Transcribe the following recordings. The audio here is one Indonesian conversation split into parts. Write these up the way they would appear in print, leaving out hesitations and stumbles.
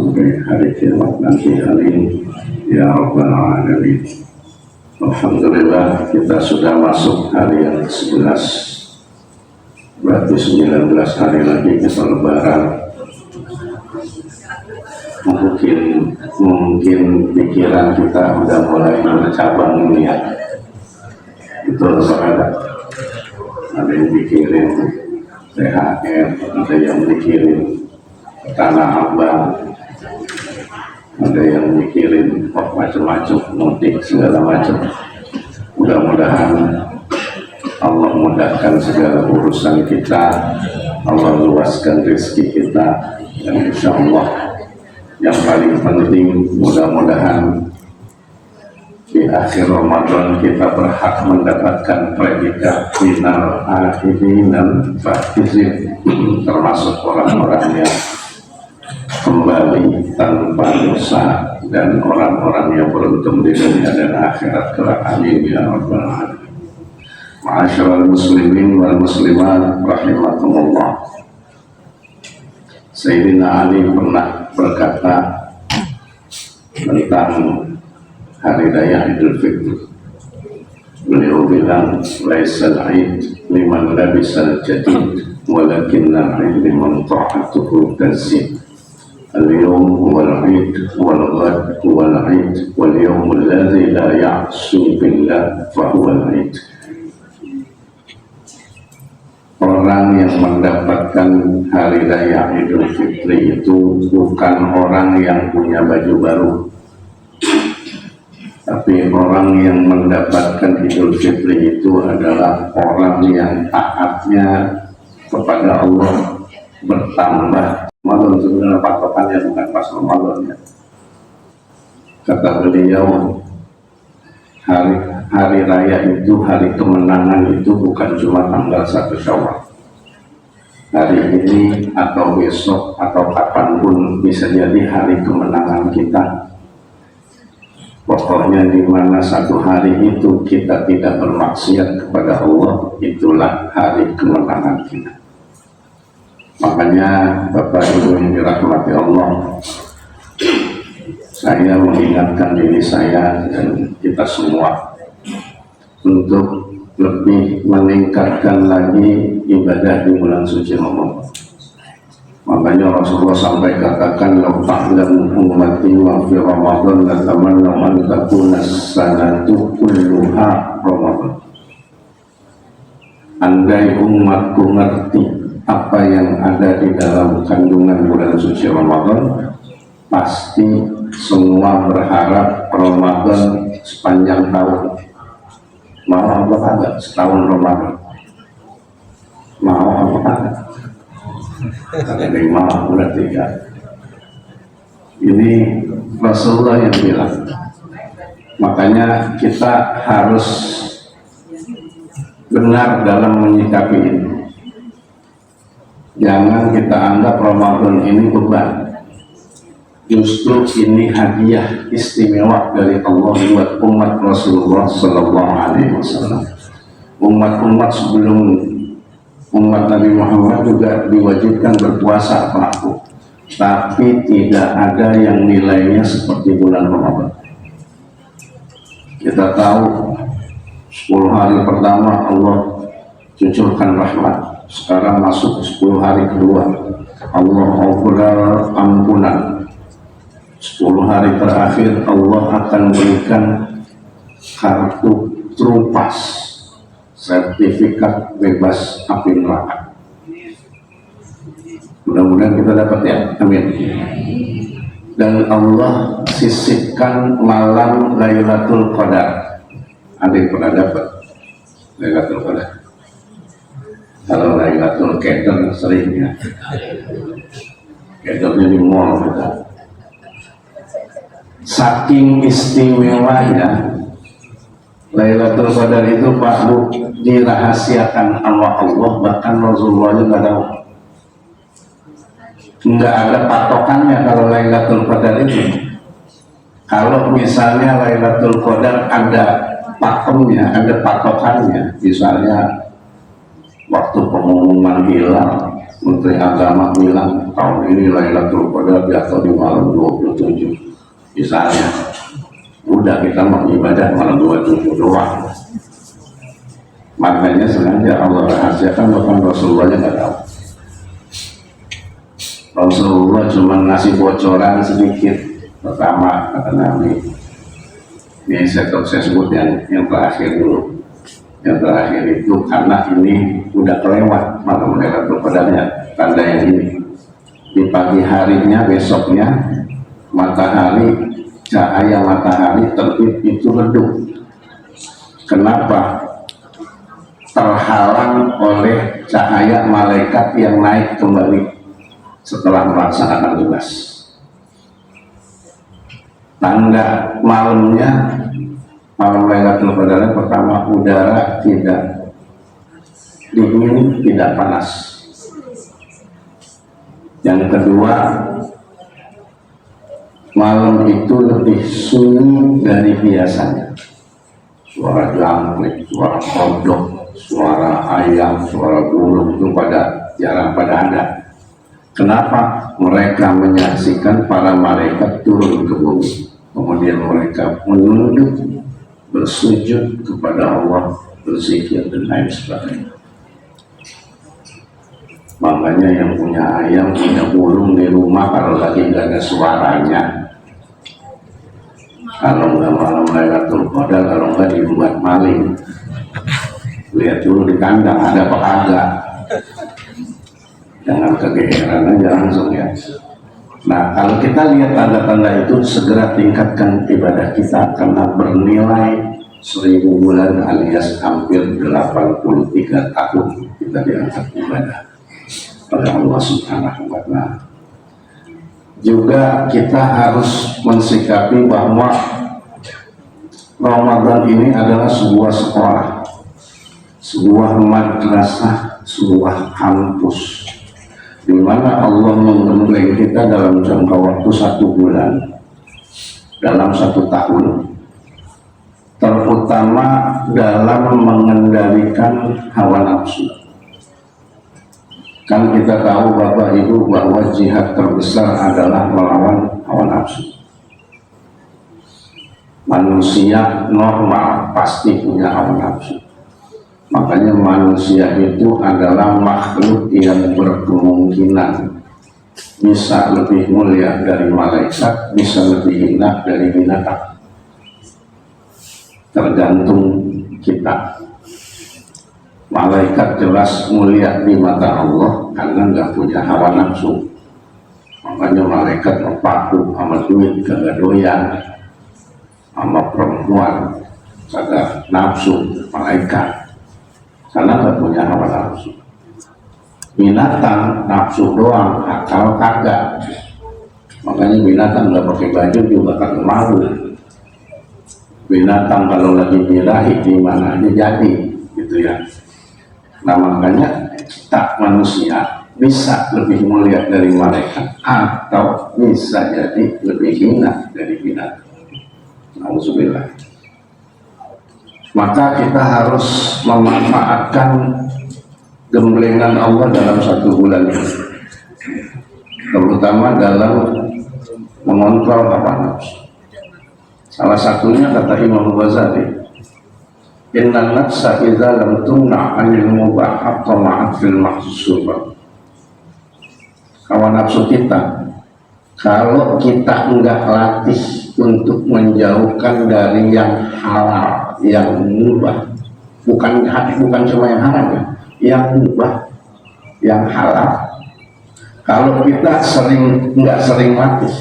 sampai hari kiamat nanti. Amin ya rabbal alamin. Alhamdulillah, kita sudah masuk hari yang ke-11, berarti 19 hari lagi kita lebaran. Mungkin pikiran kita udah mulai bercabang ini ya. Betul ada yang pikirin THR, ada yang mikirin Tanah Abang, ada yang mikirin macam-macam, mudik segala macam. Mudah-mudahan Allah mudahkan segala urusan kita, Allah luaskan rezeki kita, dan insya Allah yang paling penting mudah-mudahan di akhir Ramadan kita berhak mendapatkan predikat minal akhidin dan faizin, termasuk orang-orang yang kembali tanpa dosa dan orang-orang yang beruntung di dunia dan akhirat kelak. Amin ya rabbal alamin. Ma'asyiral muslimin wal muslimat rahimakumullah. Sayyidina Ali pernah berkata tentang hari raya Idul Fitri. Beliau bilang, laisal aid liman labisal jadid walakinna aid liman ta'atuhu tazid. Al-yawm huwal aid wal ghad huwal aid wal yawm alladhi la ya'su billah fahuwal aid. Orang yang mendapatkan hari raya Idul Fitri itu bukan orang yang punya baju baru, tapi orang yang mendapatkan Idul Fitri itu adalah orang yang taatnya kepada Allah bertambah. Ramadan sebenarnya patokannya bukan pas Ramadan ya. Kata beliau, hari raya itu, hari kemenangan itu bukan cuma tanggal 1 Syawal. Hari ini atau besok atau kapanpun bisa jadi hari kemenangan kita. Pokoknya di mana satu hari itu kita tidak bermaksiat kepada Allah, itulah hari kemenangan kita. Makanya Bapak Ibu yang dirahmati Allah, saya mengingatkan diri saya dan kita semua untuk lebih meningkatkan lagi ibadah di bulan suci Ramadan. Makanya Rasulullah sampai katakan, "Lau ta'lamu ummati wa fi Ramadan la tamannaw an takuna sanatu kulluha Ramadan." Andai umatku ngerti apa yang ada di dalam kandungan bulan suci Ramadan, pasti semua berharap Ramadan sepanjang tahun. Mau apa kagak setahun Ramadan? Mau apa kagak? Kagak ada yang mau, berarti ya. Ini Rasulullah yang bilang. Makanya kita harus benar dalam menyikapi ini. Jangan kita anggap Ramadan ini beban. Justru ini hadiah istimewa dari Allah buat umat Rasulullah Sallallahu Alaihi Wasallam. Umat-umat sebelum umat Nabi Muhammad juga diwajibkan berpuasa pelaku, tapi tidak ada yang nilainya seperti bulan Ramadan. Kita tahu 10 hari pertama Allah cucurkan rahmat. Sekarang masuk 10 hari kedua, Allah memberi ampunan. 10 hari terakhir Allah akan berikan kartu Trupas, sertifikat bebas api neraka. Mudah-mudahan kita dapat ya, amin. Dan Allah sisipkan malam Lailatul Qadar. Ada yang pernah dapat Lailatul Qadar? Kalau Lailatul Qadar sering ya, Qadarnya di mall kita. Saking istimewanya Lailatul Qadar itu Pak Bu, dirahasiakan sama Allah, bahkan Rasulullah juga tahu. Nggak ada patokannya kalau Lailatul Qadar itu. Kalau misalnya Lailatul Qadar ada pakemnya, ada patokannya, misalnya waktu pengumuman hilal Menteri Agama bilang tahun ini Lailatul Qadar jatuh di malam 27 misalnya, udah kita mau ibadah malam 27 doang. Makanya sengaja Allah rahasiakan, bahkan Rasulullahnya nggak tahu. Rasulullah cuma ngasih bocoran sedikit. Pertama kata Nabi, ini saya sebut yang terakhir dulu. Yang terakhir itu karena ini udah kelewat malam Lailatul Qadarnya, tanda yang ini. Di pagi harinya, besoknya matahari, cahaya matahari terbit itu redup. Kenapa? Terhalang oleh cahaya malaikat yang naik kembali setelah melaksanakan tugas. Tanda malamnya, malam Lailatul Qadar pertama, udara tidak dingin, tidak panas. Yang kedua, malam itu lebih sunyi dari biasanya. Suara jangkrik, suara kodok, suara ayam, suara burung itu jarang pada ada. Kenapa? Mereka menyaksikan para malaikat turun ke bumi, kemudian mereka menunduk, bersujud kepada Allah, berzikir dan lain sebagainya. Makanya yang punya ayam, punya burung di rumah, kalau lagi nggak ada suaranya, kalau nggak malam Lailatul Qadar, kalau nggak dibuat maling, lihat dulu di kandang ada apa kagak. Jangan kegeeran aja langsung ya. Nah, kalau kita lihat tanda-tanda itu, segera tingkatkan ibadah kita, karena bernilai 1000 bulan alias hampir 83 tahun kita diangkat ibadah oleh Allah Subhanahu wa Ta'ala. Juga kita harus mensikapi bahwa Ramadan ini adalah sebuah sekolah, sebuah madrasah, sebuah kampus, di mana Allah menggembleng kita dalam jangka waktu 1 bulan, dalam 1 tahun, terutama dalam mengendalikan hawa nafsu. Kan kita tahu Bapak Ibu bahwa jihad terbesar adalah melawan hawa nafsu. Manusia normal pasti punya hawa nafsu. Makanya manusia itu adalah makhluk yang berkemungkinan bisa lebih mulia dari malaikat, bisa lebih hina dari binatang. Tergantung kita. Malaikat jelas mulia di mata Allah karena nggak punya hawa nafsu. Makanya malaikat berpaku sama duit, kagak doyan, sama perempuan, kagak nafsu malaikat. Karena nggak punya hawa nafsu. Binatang nafsu doang, akal kagak. Makanya binatang nggak pakai baju juga kagak malu. Binatang kalau lagi birahi di mana aja jadi, gitu ya. Nah, makanya kita manusia bisa lebih mulia dari malaikat, atau bisa jadi lebih hina dari binatang. Alhamdulillah. Maka kita harus memanfaatkan gemblengan Allah dalam 1 bulan ini, terutama dalam mengontrol hawa nafsu. Salah satunya kata Imam Ghazali, inna nafsa idza lam tumna 'anil mubah tama'at fil mahsubat. Hawa nafsu kita, kalau kita enggak latih untuk menjauhkan dari yang halal, yang mubah, bukan cuma yang haram ya, yang mubah, yang halal. Kalau kita enggak sering latih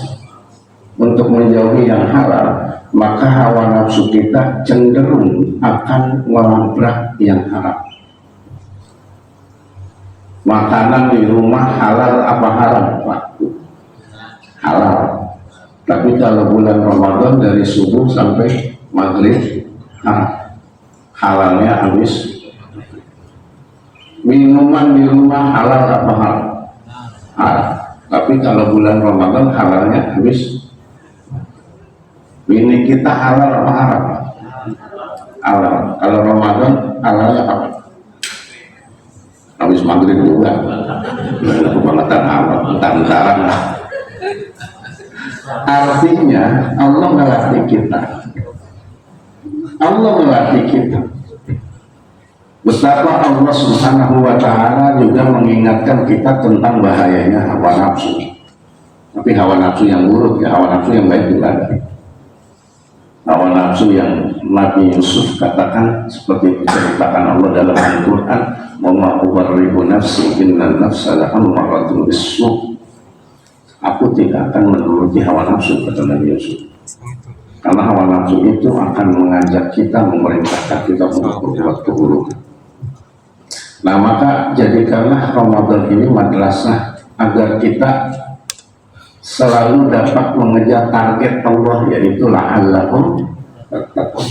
untuk menjauhi yang halal, maka hawa nafsu kita cenderung akan melabrak yang haram. Makanan di rumah halal apa haram, Pak? Halal. Tapi kalau bulan Ramadan dari subuh sampai maghrib haram. Halalnya habis. Minuman di rumah halal apa haram? Halal. Tapi kalau bulan Ramadan halalnya habis. Ini kita halal apa haram? Halal. Kalau Ramadan halalnya apa? Habis maghrib juga. kebangetan amat, bentar-bentaran lah. Artinya Allah melatih kita. Allah melatih kita. Betapa Allah Subhanahu wa Ta'ala juga mengingatkan kita tentang bahayanya hawa nafsu. Tapi hawa nafsu yang buruk, ya, hawa nafsu yang baik juga ada. Hawa nafsu yang Nabi Yusuf katakan seperti diceritakan Allah dalam Al-Quran, "Wa ma ubarri'u nafsi inna nafsa la'ammaratun bis-su'." Aku tidak akan menuruti hawa nafsu, kata Nabi Yusuf. Karena hawa nafsu itu akan mengajak kita, memerintahkan kita untuk berbuat keburukan. Nah, maka jadikanlah Ramadan ini madrasah agar kita selalu dapat mengejar target Allah, yaitu la'allahum tattaqun.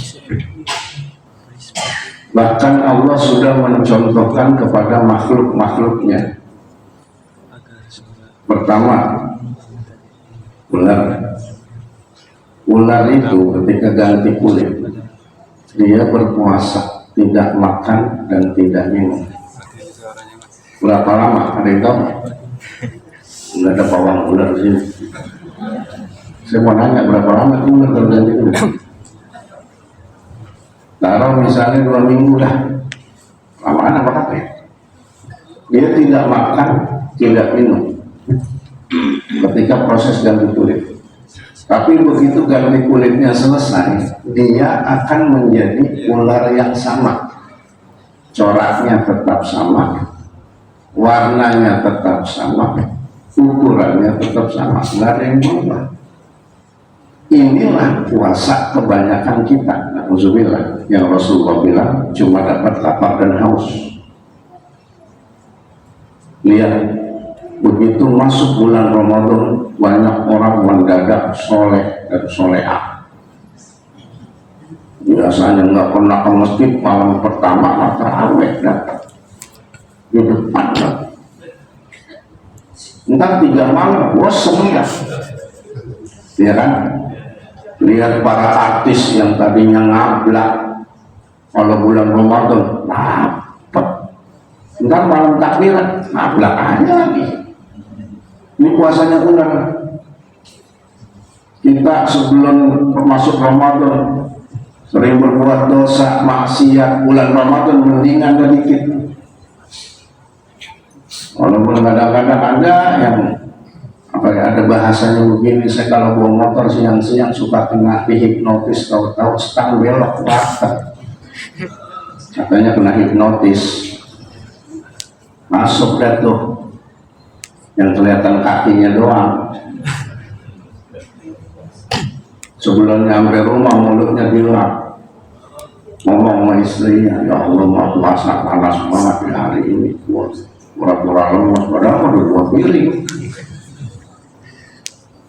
Bahkan Allah sudah mencontohkan kepada makhluk-makhluknya. Pertama, ular. Ular itu ketika ganti kulit, dia berpuasa, tidak makan dan tidak minum. Berapa lama? Ada yang tahu? Nggak ada pawang ular di sini. Saya mau nanya berapa lama itu ular terganti kulit? Taruh misalnya 2 minggu lah. Lamaan apa kata ya? Dia tidak makan, tidak minum ketika proses ganti kulit. Tapi begitu ganti kulitnya selesai, dia akan menjadi ular yang sama. Coraknya tetap sama, warnanya tetap sama, ukurannya tetap sama, nggak ada yang berubah. Inilah puasa kebanyakan kita, na'udzubillah, yang Rasulullah bilang cuma dapat lapar dan haus. Lihat, begitu masuk bulan Ramadan, banyak orang mendadak soleh dan solehah. Biasanya nggak pernah ke masjid, malam pertama maka awet datang di depan. Entah 3 malam, bosan ya, ya kan? Lihat para artis yang tadinya ngablak, kalau bulan Ramadan, dapat. Entar malam takbiran, ngablak aja lagi. Ini puasanya benar. Kita sebelum masuk Ramadan sering berbuat dosa, maksiat, bulan Ramadan mendingan sedikit. Walaupun kadang-kadang ada yang ada bahasanya begini, saya kalau bawa motor siang-siang suka kena dihipnotis, tahu-tahu stang belok banget. Katanya kena hipnotis. Masuk dah tuh, yang kelihatan kakinya doang. Sebelum nyampe rumah mulutnya bilang, ngomong sama istrinya, "Ya Allah, mau puasa panas banget di hari ini, pura-pura lemas, padahal udah 2 piring."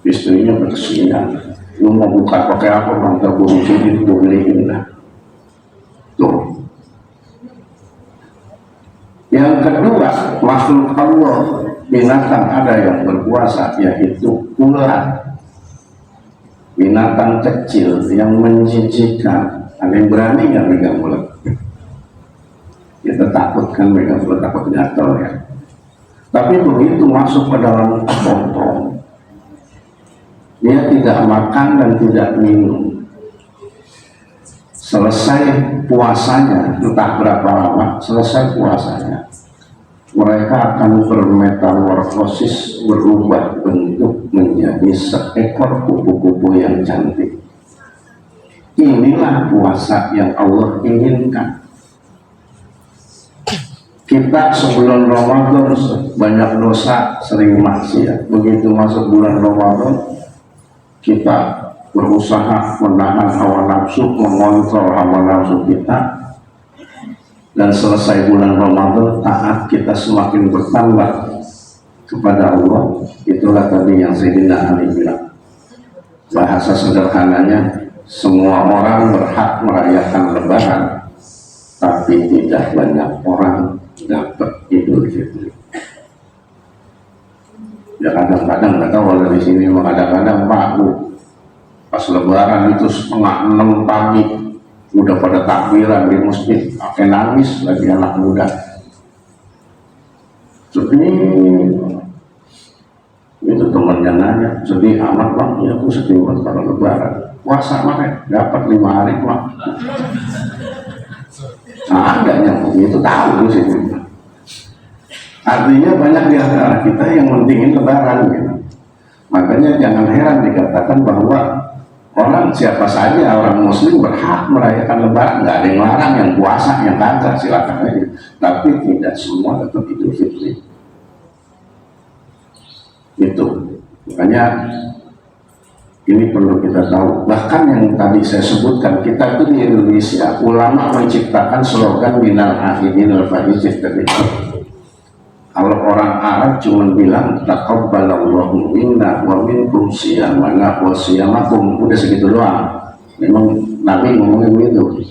Istrinya berkesian, "Lu mau buka pakai apa? Bangga buru cincin beliin lah." Tuh. Yang kedua, makhluk Allah, binatang ada yang berpuasa, yaitu ular. Binatang kecil yang menjijikkan. Ada yang berani nggak megang ular? Kita takut kan megang ular, takut gatal ya. Tapi begitu masuk ke dalam botol, dia tidak makan dan tidak minum. Selesai puasanya, entah berapa lama, selesai puasanya, mereka akan bermetamorfosis, berubah bentuk menjadi seekor kupu-kupu yang cantik. Inilah puasa yang Allah inginkan. Kita sebelum Ramadan banyak dosa, sering maksiat. Begitu masuk bulan Ramadan, kita berusaha menahan hawa nafsu, mengontrol hawa nafsu kita, dan selesai bulan Ramadan taat kita semakin bertambah kepada Allah. Itulah tadi yang Sayyidina Ali bilang, bahasa sederhananya, semua orang berhak merayakan Lebaran, tapi tidak banyak orang dapat Idul Fitri. Ya kadang-kadang nggak tahu, kalau di sini kadang-kadang Pak Bu, pas Lebaran itu 5:30 pagi udah pada takbiran di masjid, pakai nangis lagi anak muda. sedih. Itu temannya nanya, sedih amat bang? Ya aku sedih banget kalau lebaran. Puasa mah dapat 5 hari bang. Nah, ada yang begitu tahu sih. Artinya banyak di antara kita yang mentingin lebaran gitu. Makanya jangan heran dikatakan bahwa orang siapa saja orang muslim berhak merayakan lebaran, nggak ada yang larang, yang puasa, yang kagak silakan aja. Tapi tidak semua tetap Idul Fitri. Itu makanya ini perlu kita tahu. Bahkan yang tadi saya sebutkan, kita itu di Indonesia ulama menciptakan slogan minal aidin wal faizin tadi. Kalau orang Arab cuma bilang taqabbalallahu minna wa minkum siyamana wa siyamakum, udah segitu doang. Memang Nabi ngomongnya begitu.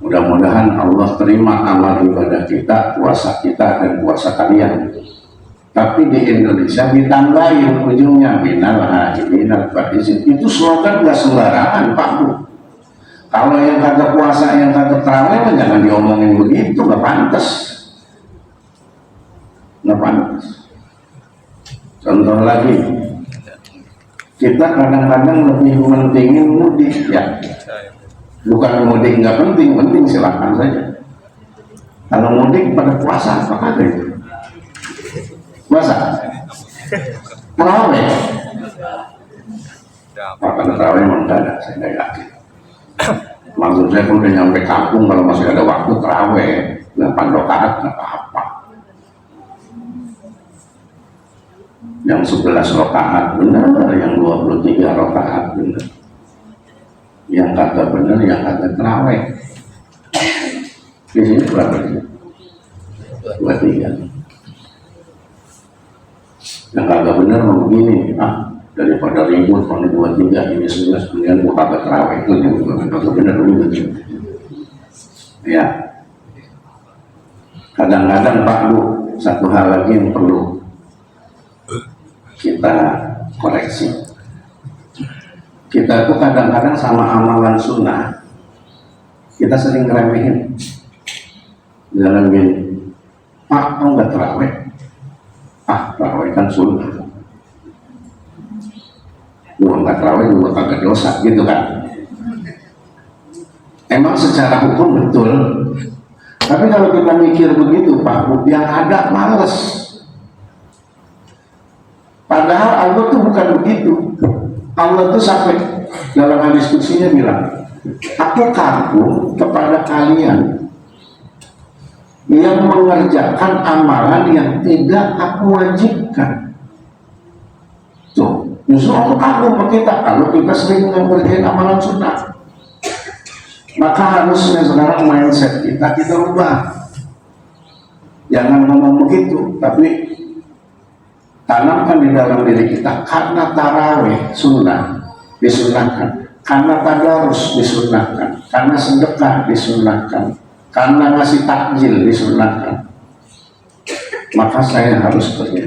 Mudah-mudahan Allah terima amal ibadah kita, puasa kita dan puasa kalian. Tapi di Indonesia ditambahin ujungnya minal aidin wal faizin. Itu slogan nggak sembarangan Pak Bu. Kalau yang kagak puasa, yang kagak tarawih, jangan diomongin begitu, nggak pantas. Nggak pantas. Contoh lagi, kita kadang-kadang lebih mentingin mudik ya. Bukan mudik nggak penting, penting silakan saja. Kalau mudik pada puasa apa kagak itu? Puasa? Terawih? Makan terawih memang nggak ada, saya nggak yakin. Maksud saya pun udah nyampe kampung kalau masih ada waktu terawih 8 rakaat nggak apa-apa. Yang 11 rakaat benar, yang 23 rakaat benar. Yang kata benar, yang kata terawih. Di sini berapa sih? 23. Yang kata benar mau begini, daripada ribut pada 23 ini 11, kemudian gua kagak terawih, itu yang kata benar begitu. Ya. Kadang-kadang Pak Bu, satu hal lagi yang perlu kita koreksi. Kita tuh kadang-kadang sama amalan sunnah kita sering ngeremehin. Jalan gini, Pak, kau nggak terawih? Terawih kan sunnah. Gua nggak terawih, gua kagak dosa, gitu kan? Emang secara hukum betul. Tapi kalau kita mikir begitu, Pak, yang ada males. Padahal Allah tuh bukan begitu. Allah tuh sampai dalam hadis kutsinya bilang, aku kagum kepada kalian yang mengerjakan amalan yang tidak aku wajibkan. Tuh, justru aku kagum sama kita kalau kita sering mengerjakan amalan sunnah. Maka harusnya sekarang mindset kita ubah. Jangan ngomong begitu, tapi tanamkan di dalam diri kita. Karena tarawih sunnah disunahkan, karena tadarus disunahkan, karena sedekah disunahkan, karena ngasih takjil disunahkan, maka saya harus pergi.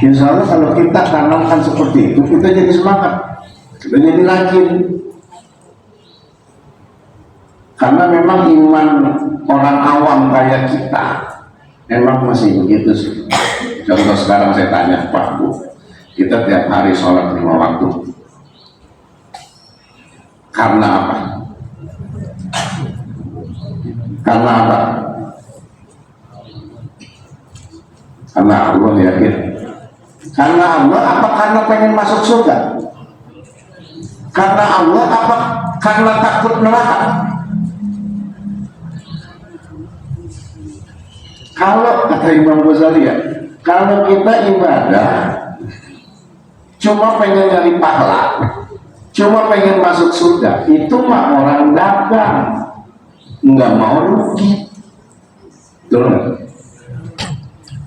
Insya Allah kalau kita tanamkan seperti itu, kita jadi semangat, kita jadi rajin. Karena memang iman orang awam kayak kita emang masih begitu sih. Contoh sekarang saya tanya Pak Bu, kita tiap hari sholat 5 waktu. Karena apa? Karena apa? Karena Allah yakin. Karena Allah apa? Karena pengen masuk surga. Karena Allah apa? Karena takut neraka. Kalau kata Imam Ghazali ya, kalau kita ibadah cuma pengen nyari pahala, cuma pengen masuk surga, itu mah orang dagang, nggak mau rugi. Betul.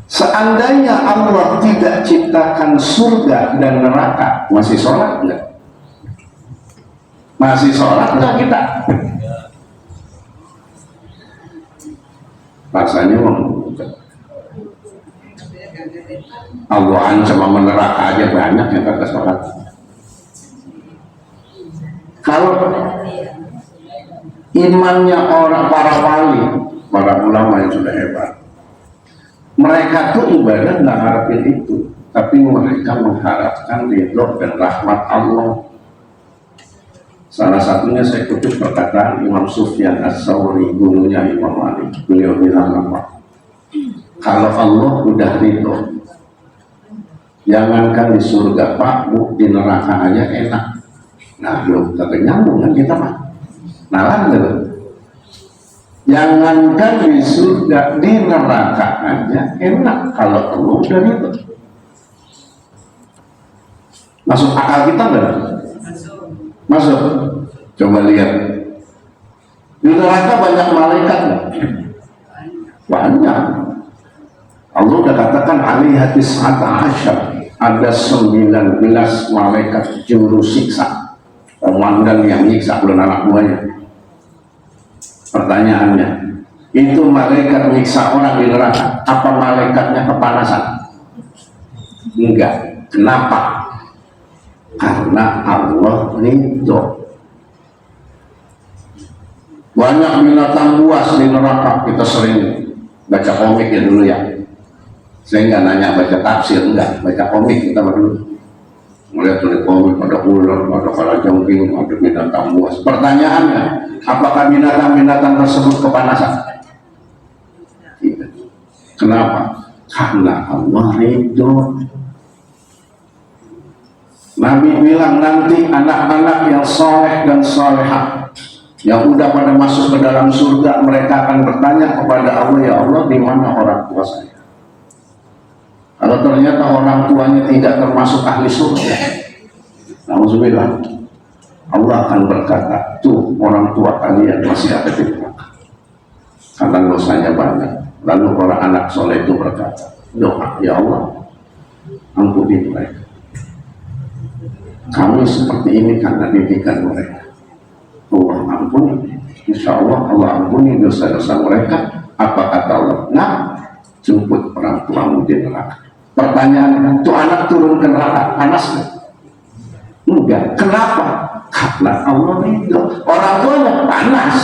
Seandainya Allah tidak ciptakan surga dan neraka, masih sholat nggak? Masih sholat nggak kita? Rasanya Allah ancam sama neraka aja banyak yang kata sholat. Kalau imannya orang para wali, para ulama yang sudah hebat, Mereka tuh ibadah nggak harapin itu, tapi mereka mengharapkan ridho dan rahmat Allah. Salah satunya saya kutip perkataan Imam Sufyan As-Sawri, gurunya Imam Malik. Beliau bilang apa? Kalau Allah udah ridho, jangankan di surga Pak Bu, di neraka aja enak. Nah, belum kagak nyambung kan kita Pak. Nalar gitu. Jangankan di surga, di neraka aja enak kalau Allah udah ridho. Masuk akal kita enggak? Masuk. Coba lihat. Di neraka banyak malaikat enggak? Banyak. Allah udah katakan alaihi tis'ata asyar, ada 19 malaikat juru siksa, komandan yang nyiksa belum anak buahnya. Pertanyaannya, itu malaikat nyiksa orang di neraka, apa malaikatnya kepanasan? Enggak. Kenapa? Karena Allah ridho. Banyak binatang buas di neraka. Kita sering baca komik ya dulu ya. Saya nggak nanya baca tafsir, enggak, baca komik kita dulu. Melihat dari komik ada ular, ada kalajengking, ada binatang buas. Pertanyaannya, apakah binatang-binatang tersebut kepanasan? Tidak. Kenapa? Karena Allah ridho. Nabi bilang nanti anak-anak yang soleh dan solehah yang udah pada masuk ke dalam surga, mereka akan bertanya kepada Allah, ya Allah, di mana orang tua saya? Kalau ternyata orang tuanya tidak termasuk ahli surga, alhamdulillah, Allah akan berkata, tuh orang tua kalian masih ada di neraka karena dosanya banyak. Lalu orang anak soleh itu berkata, doa, ya Allah, ampuni mereka. Kami seperti ini karena didikan mereka. Allah ampuni, insya Allah Allah ampuni dosa-dosa mereka. Apa kata Allah? Nah, jemput orang tuamu di neraka. Pertanyaan, itu anak turun ke neraka panas nggak? Enggak. Kenapa? Karena Allah ridho. Orang tuanya panas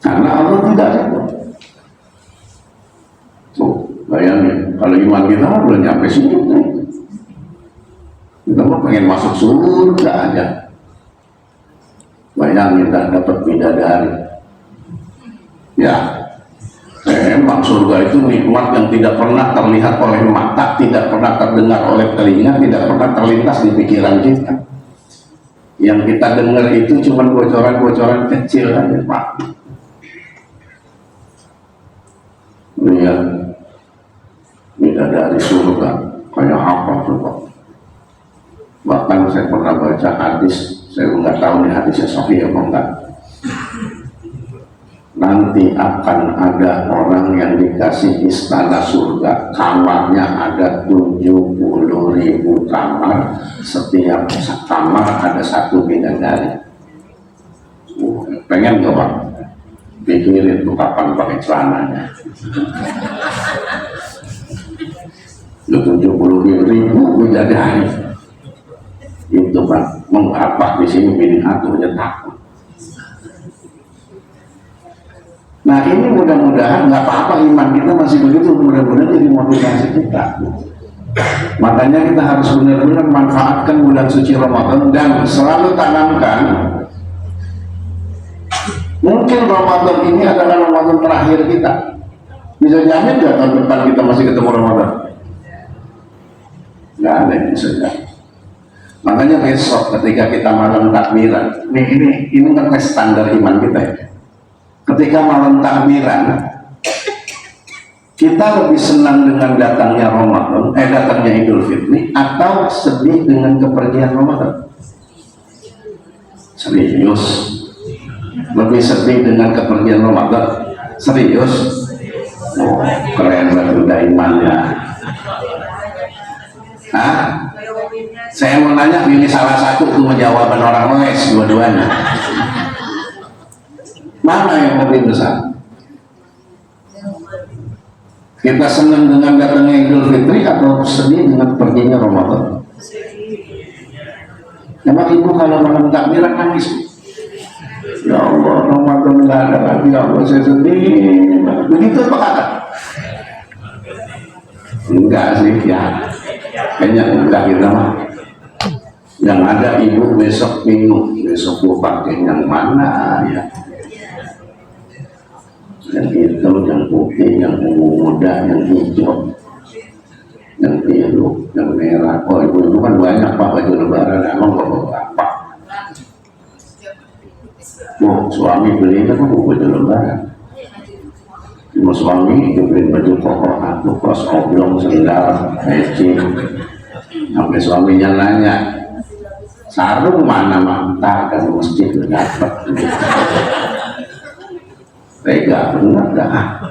karena Allah tidak ridho. Tuh, bayangin kalau iman kita belum nyampe sini, kita mau pengen masuk surga aja. Bayangin tak dapat bidadari. Ya, memang surga itu nikmat yang tidak pernah terlihat oleh mata, tidak pernah terdengar oleh telinga, tidak pernah terlintas di pikiran kita. Yang kita dengar itu cuma bocoran-bocoran kecil aja Pak. Lihat bidadari surga kayak apa coba? Bahkan saya pernah baca hadis, saya nggak tahu nih hadisnya sahih apa enggak. Nanti akan ada orang yang dikasih istana surga, kamarnya ada 70.000 kamar, setiap kamar ada satu bidadari. Pengen gak Pak? Pikirin tuh kapan pakai celananya. 70.000 bidadari. Itu Pak, mengapa di sini pilih aku aja takut. Nah ini mudah-mudahan nggak apa-apa, iman kita masih begitu, mudah-mudahan jadi motivasi kita. Makanya kita harus benar-benar manfaatkan bulan suci Ramadan dan selalu tanamkan, mungkin Ramadan ini adalah Ramadan terakhir kita. Bisa jamin nggak tahun depan kita masih ketemu Ramadan? Nggak ada yang bisa jamin. Makanya besok ketika kita malam takbiran, ini ngetes standar iman kita ya. Ketika malam takbiran, kita lebih senang dengan datangnya Ramadan, datangnya Idul Fitri, atau sedih dengan kepergian Ramadan? Serius? Lebih sedih dengan kepergian Ramadan? Serius? Oh, keren banget udah imannya. Hah? Saya mau nanya, pilih salah satu cuma jawaban orang les dua-duanya. Mana yang lebih besar? Kita senang dengan datangnya Idul Fitri atau sedih dengan perginya Ramadan? Emang ibu kalau malam takbiran nangis? Ya Allah, Ramadan nggak ada lagi, ya Allah saya sedih. Begitu apa kata? Enggak sih ya, kayaknya enggak kita mah. Yang ada ibu besok minum, besok gua pakai yang mana ya? Yang hitam, yang putih, yang ungu muda, yang hijau, yang biru, yang merah. Oh ibu kan banyak pak baju lebaran, emang bawa apa? Oh suami belinya kan baju lebaran. Cuma suami beli baju koko, aku kos oblong, sendal, peci. Sampai suaminya nanya, sarung mana mantap kan masjid dapat. Tega bener dah.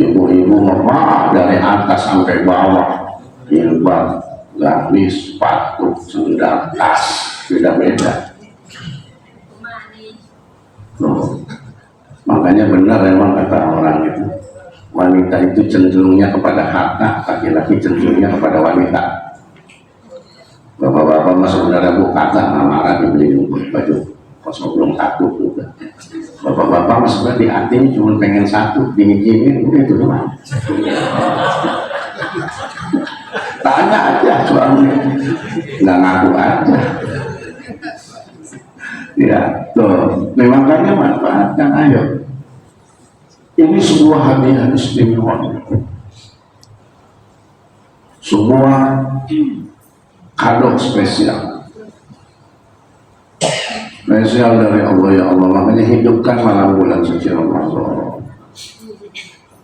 Ibu-ibu mah dari atas sampai bawah, jilbab, gamis, sepatu, sendal, tas, beda-beda. Makanya benar emang kata orang itu, wanita itu cenderungnya kepada harta, laki-laki cenderungnya kepada wanita. Bapak-bapak mas saudara bu kata marah dibeli baju kosong belum satu juga. Bapak-bapak mas saudara di hati ini cuma pengen satu, diizinin udah itu doang. Tanya aja suami, nggak ngaku aja. Ya, tuh, makanya manfaatkan, ayo. Ini sebuah hadiah istimewa. Sebuah kado spesial. Spesial dari Allah ya Allah. Makanya hidupkan malam bulan suci Ramadan.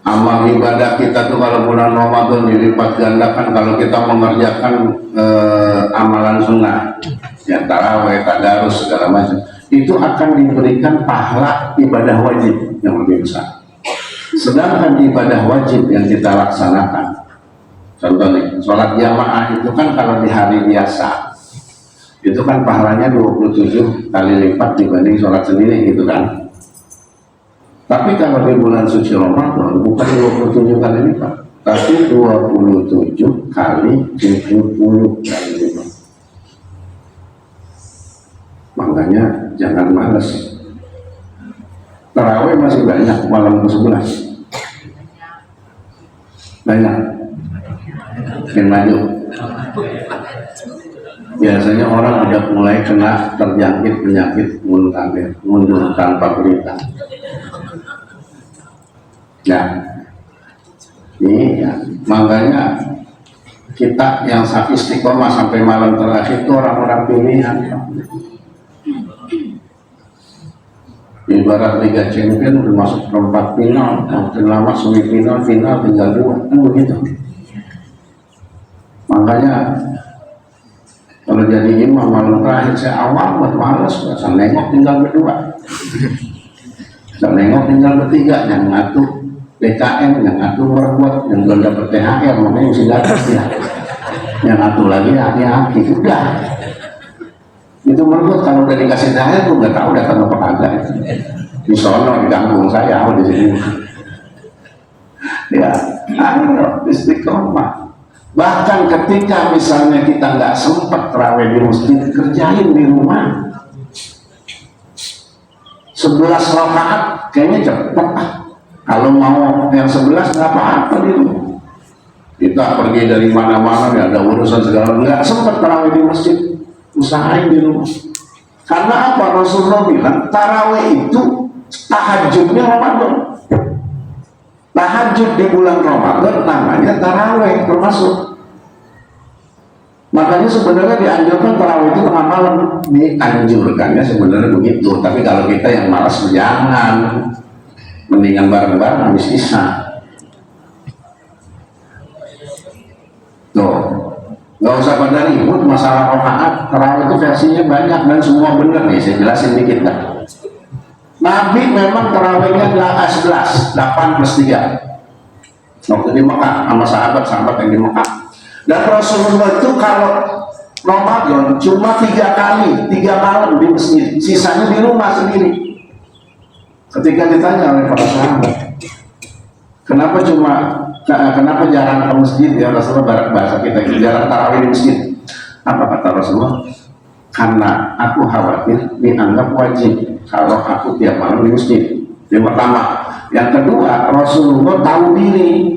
Amal ibadah kita tuh kalau bulan Ramadan dilipat gandakan kalau kita mengerjakan amalan sunnah. Ya tarawih, tadarus segala macam itu akan diberikan pahala ibadah wajib yang lebih besar. Sedangkan ibadah wajib yang kita laksanakan, contohnya sholat jamaah itu kan kalau di hari biasa itu kan pahalanya 27 kali lipat dibanding sholat sendiri gitu kan. Tapi kalau di bulan suci Ramadan bukan 27 kali lipat, tapi 27 kali 70 kali lipat. Makanya jangan malas. Tarawih masih banyak malam ke-11. Banyak. Makin maju. Biasanya orang udah mulai kena terjangkit penyakit mundur tanpa berita. Ya. Ini ya. Makanya kita yang istiqomah sampai malam terakhir itu orang-orang pilihan. Ibarat Liga Champion udah masuk perempat final, makin lama semifinal, final tinggal 2 kan begitu. Makanya kalau jadi imam malam terakhir saya awal buat males, saya nengok tinggal berdua, saya nengok tinggal bertiga, yang ngatur BKM, yang ngatur berbuat, yang belum dapat THR, makanya mesti dapat ya, yang ngatur lagi hati-hati udah. Itu menurut kalau udah dikasih THR tuh nggak tahu datang apa kagak. Di sono di kampung saya di sini. Ya, ayo istiqomah. Bahkan ketika misalnya kita nggak sempat terawih di masjid, kerjain di rumah. 11 rakaat kayaknya cepet ah. Kalau mau yang 11 nggak apa-apa di rumah. Kita pergi dari mana-mana nggak ada urusan segala, nggak sempat terawih di masjid. Usahain di rumah. Karena apa? Rasulullah bilang tarawih itu tahajudnya Ramadan. Tahajud di bulan Ramadan namanya tarawih termasuk. Makanya sebenarnya dianjurkan tarawih itu tengah malam, dianjurkannya sebenarnya begitu. Tapi kalau kita yang malas jangan, mendingan bareng-bareng habis isya. Tuh. Gak usah pada ribut masalah rokaat. Tarawih itu versinya banyak dan semua benar nih, saya jelasin dikit lah. Nabi memang tarawihnya 11, 8 plus 3 waktu di Mekah sama sahabat-sahabat yang di Mekah. Dan Rasulullah itu kalau Ramadan cuma 3 kali, 3 malam di masjid, sisanya di rumah sendiri. Ketika ditanya oleh para sahabat, kenapa jarang ke masjid ya Rasulullah, bahasa kita jarang tarawih di masjid. Apa kata Rasulullah? karena aku khawatir dianggap wajib kalau aku tiap malam di masjid. Yang pertama. Yang kedua, Rasulullah tahu diri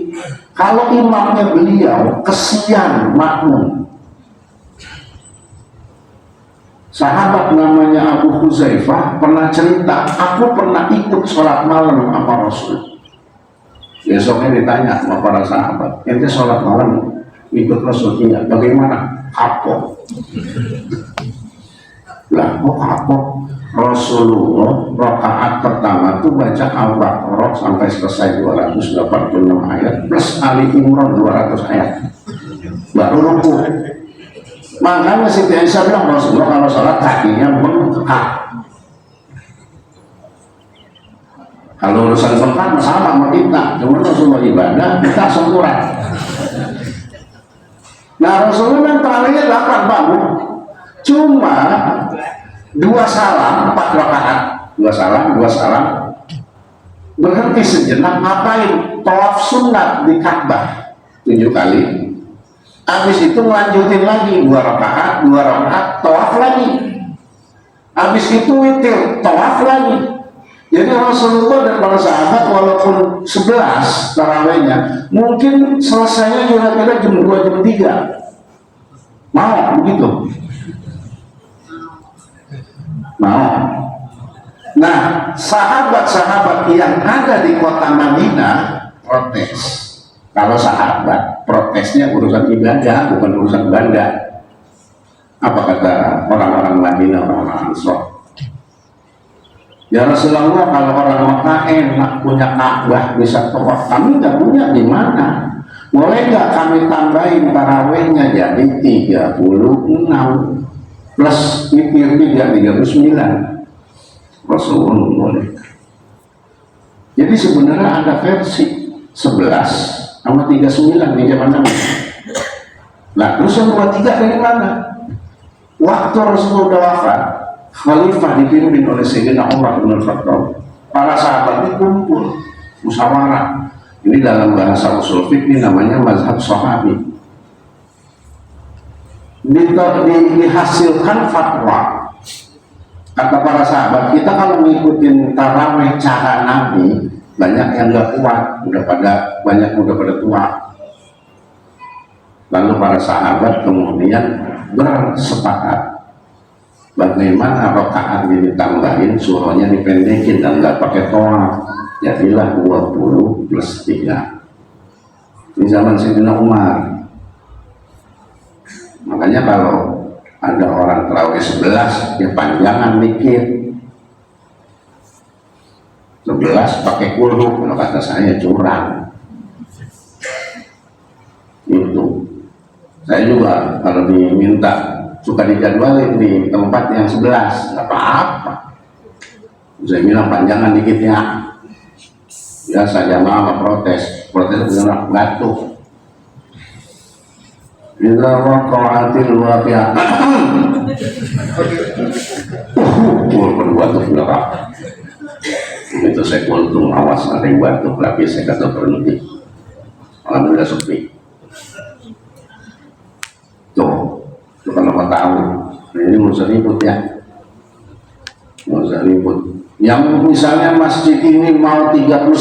kalau imamnya beliau kesian makmum. Sahabat namanya Abu Huzaifah pernah cerita, aku pernah ikut sholat malam sama Rasul. Besoknya ditanya sama para sahabat, ente sholat malam ikut Rasul? Iya. Bagaimana? Kapok. Lah kok kapok? Rasulullah rakaat pertama tuh baca Al-Baqarah sampai selesai 286 ayat plus Ali Imran 200 ayat baru rukuk. Makanya Siti Aisyah bilang Rasulullah kalau sholat kakinya bengkak. Kalau urusan bengkak sama sama kita, cuma Rasulullah ibadah kita sempurna. Nah Rasulullah yang terakhirnya 8 bangun, cuma 2 salam 4 rakaat, 2 salam berhenti sejenak, ngapain? Tawaf sunat di Ka'bah 7 kali. Habis itu melanjutin lagi 2 rakaat tawaf lagi. Habis itu witir, tawaf lagi. Jadi Rasulullah dan para sahabat walaupun 11 tarawihnya, mungkin selesainya kira-kira jam 2 jam 3. Mau begitu? Mau. Nah, sahabat-sahabat yang ada di kota Madinah protes. Kalau sahabat protesnya urusan ibadah, bukan urusan benda. Apa kata orang-orang Madinah, orang-orang Ansor? Ya Rasulullah, kalau orang Mekah enak punya Ka'bah bisa tawaf, kami nggak punya, di mana? Boleh nggak kami tambahin tarawihnya jadi 36 plus witir 39? Rasulullah boleh. Jadi sebenarnya ada versi 11 sama 39 di zaman Nabi. Nah terus yang 23 dari mana? Waktu Rasulullah wafat, Khalifah dipimpin oleh Sayyidina Umar bin Khattab, para sahabat ini kumpul musyawarah. Ini dalam bahasa usul fikih namanya mazhab sahabi. Dihasilkan fatwa. Kata para sahabat, kita kalau mengikutin tarawih cara Nabi, banyak yang nggak kuat, udah pada tua. Lalu para sahabat kemudian bersepakat bagaimana rakaat ditambahin, surahnya dipendekin dan nggak pakai tawaf. Jadilah 20 plus 3 di zaman Sayyidina Umar. Makanya kalau ada orang tarawih 11 ya panjangan dikit, 11 pakai kulhu, kalau kata saya curang. Itu saya juga kalau diminta suka dijadwalin di tempat yang 11, nggak apa-apa. Saya bilang panjangan dikit ya. Ya saja mama protes benar batuk. Idza waqa'atil waqi'ah. Walaupun batuk benar. Itu saya kuntung awas ada yang batuk lagi, saya kata berhenti. Alhamdulillah sepi. Tuh, itu kan apa tahu. Ini mau ribut ya. Mau ribut. Yang misalnya masjid ini mau 39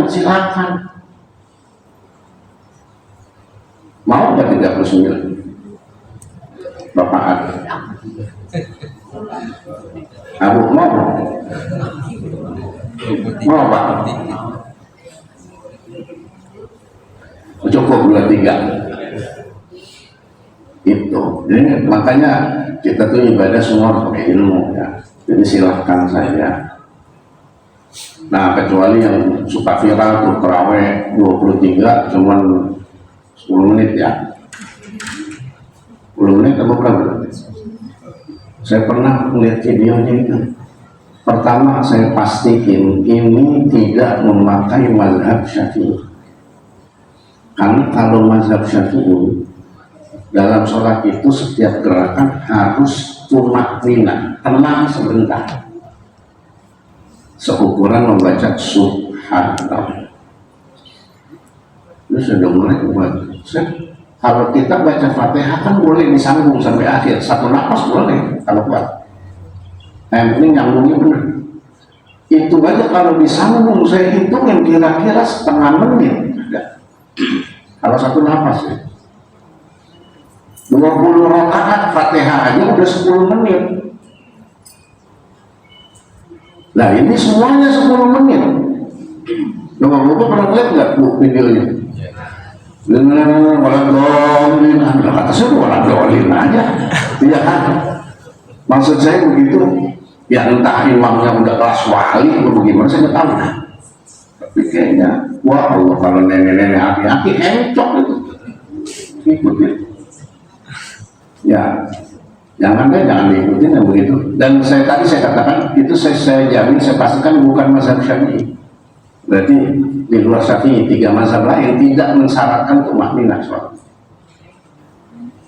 silakan. Mau nggak 39? Rakaat. Abu mau? Mau Pak? Cukup 23. Itu. Jadi makanya kita tuh ibadah semua pakai ilmu ya. Jadi silahkan saja. Nah kecuali yang suka viral tuh tarawih 23 cuman 10 menit ya. 10 menit atau berapa? Saya pernah melihat videonya itu. Pertama saya pastiin ini tidak memakai mazhab Syafi'i. Karena kalau mazhab Syafi'i dalam sholat itu setiap gerakan harus tumaknina, tenang sebentar. Seukuran membaca subhanallah. Itu sudah mulai buat Kalau kita baca Fatihah kan boleh disambung sampai akhir, satu nafas boleh kalau kuat. Yang penting nyambungnya benar. Itu aja kalau disambung, saya hitungin kira-kira setengah menit. Kalau satu nafas ya. 20 rakaat Fatihah aja udah 10 menit. Nah ini semuanya 10 menit. Bapak-bapak pernah lihat nggak bu videonya? Walau dolin, kata saya walau dolin aja. Iya kan? Maksud saya begitu. Ya entah imamnya udah kelas wali atau bagaimana saya nggak tahu. Tapi kayaknya, wah Allah kalau nenek-nenek aki-aki encok itu. Ikutin. Ya, jangan diikutin yang begitu. Dan tadi saya katakan itu saya jamin, saya pastikan bukan mazhab Syafi'i. Berarti di luar Syafi'i 3 mazhab lain tidak mensyaratkan tumakninah sholat.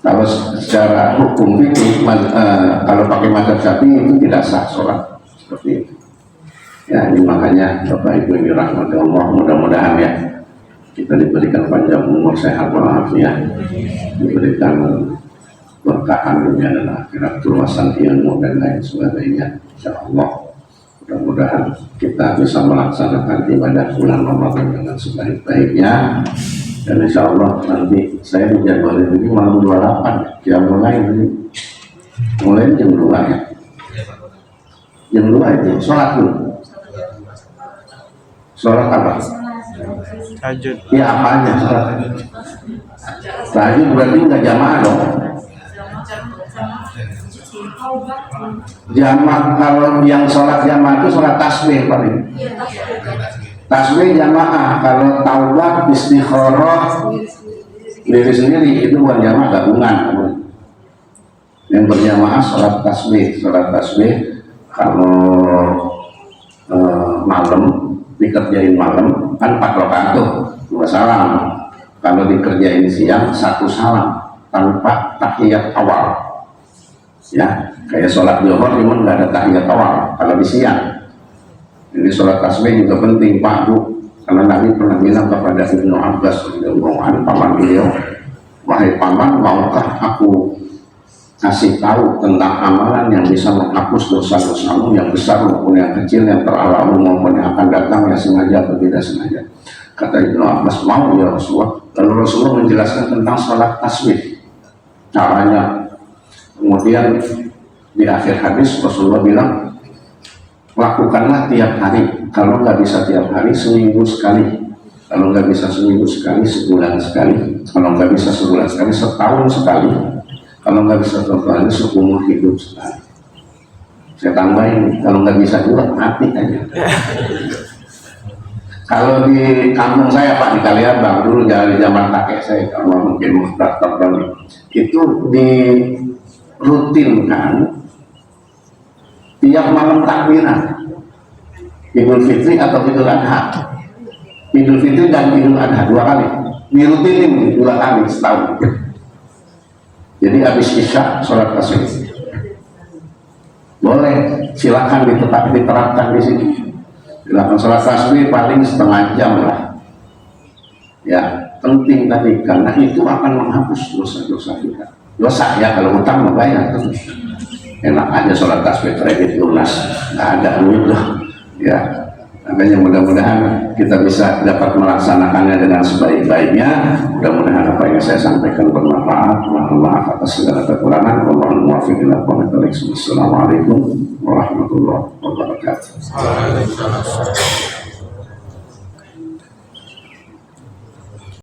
Kalau secara hukum fikih, kalau pakai mazhab Syafi'i itu tidak sah sholat seperti itu. Ya, ini makanya Bapak Ibu yang dirahmati Allah, mudah-mudahan ya kita diberikan panjang umur, sehat walafiat, diberikan berkahan dunia dan akhirat, luasan ilmu dan lain sebagainya. Insyaallah mudah-mudahan kita bisa melaksanakan ibadah bulan Ramadan dengan sebaik-baiknya. Dan insya Allah nanti saya menjadwalkan ini malam 28 jam mulai jam 2 ya. Jam 2 itu sholat dulu. Sholat apa? Tahajud. Ya apanya sholat? Tahajud berarti nggak jamaah dong. Jamaah, kalau yang sholat jamaah itu sholat tasbih paling. Tasbih jamaah, kalau taubat istikharah diri sendiri itu bukan jamaah, gabungan. Yang berjamaah sholat tasbih kalau malam dikerjain malam kan 4 rakaat tuh 2 salam. Kalau dikerjain siang 1 salam tanpa tahiyat awal. Ya, kayak sholat zuhur cuma nggak ada tahiyat awal kalau di siang. Ini sholat tasbih juga penting Pak Bu, karena Nabi pernah bilang kepada Ibnu Abbas paman beliau, wahai paman, maukah aku kasih tahu tentang amalan yang bisa menghapus dosa-dosamu yang besar maupun yang kecil, yang teralamu maupun yang akan datang, yang sengaja atau tidak sengaja. Kata Ibnu Abbas, mau ya Rasulullah. Lalu Rasulullah menjelaskan tentang sholat tasbih, caranya. Kemudian di akhir hadis Rasulullah bilang, lakukanlah tiap hari. Kalau nggak bisa tiap hari, seminggu sekali. Kalau nggak bisa seminggu sekali, sebulan sekali. Kalau nggak bisa sebulan sekali, setahun sekali. Kalau nggak bisa setahun, seumur hidup sekali. Saya tambahin, kalau nggak bisa juga, mati aja. Kalau di kampung saya Pak, di Kaliabang dulu, dari zaman kakek saya, kalau mungkin Mukhtar itu dirutinkan tiap malam takbiran, Idul Fitri atau Idul Adha. Idul Fitri dan Idul Adha 2 kali, dirutinin 2 kali setahun. Jadi habis isya sholat tasbih. Boleh, silakan diterapkan di sini. Silakan sholat tasbih paling setengah jam lah. Ya, penting tadi karena itu akan menghapus dosa-dosa kita. Dosa ya, kalau utang membayar terus. Enak aja sholat tasbih kredit lunas, nggak ada duit loh ya. Makanya mudah-mudahan kita bisa dapat melaksanakannya dengan sebaik-baiknya. Mudah-mudahan apa yang saya sampaikan bermanfaat. Mohon maaf atas segala kekurangan. Wallahul muwaffiq ila aqwamit thoriq. Assalamualaikum warahmatullahi wabarakatuh.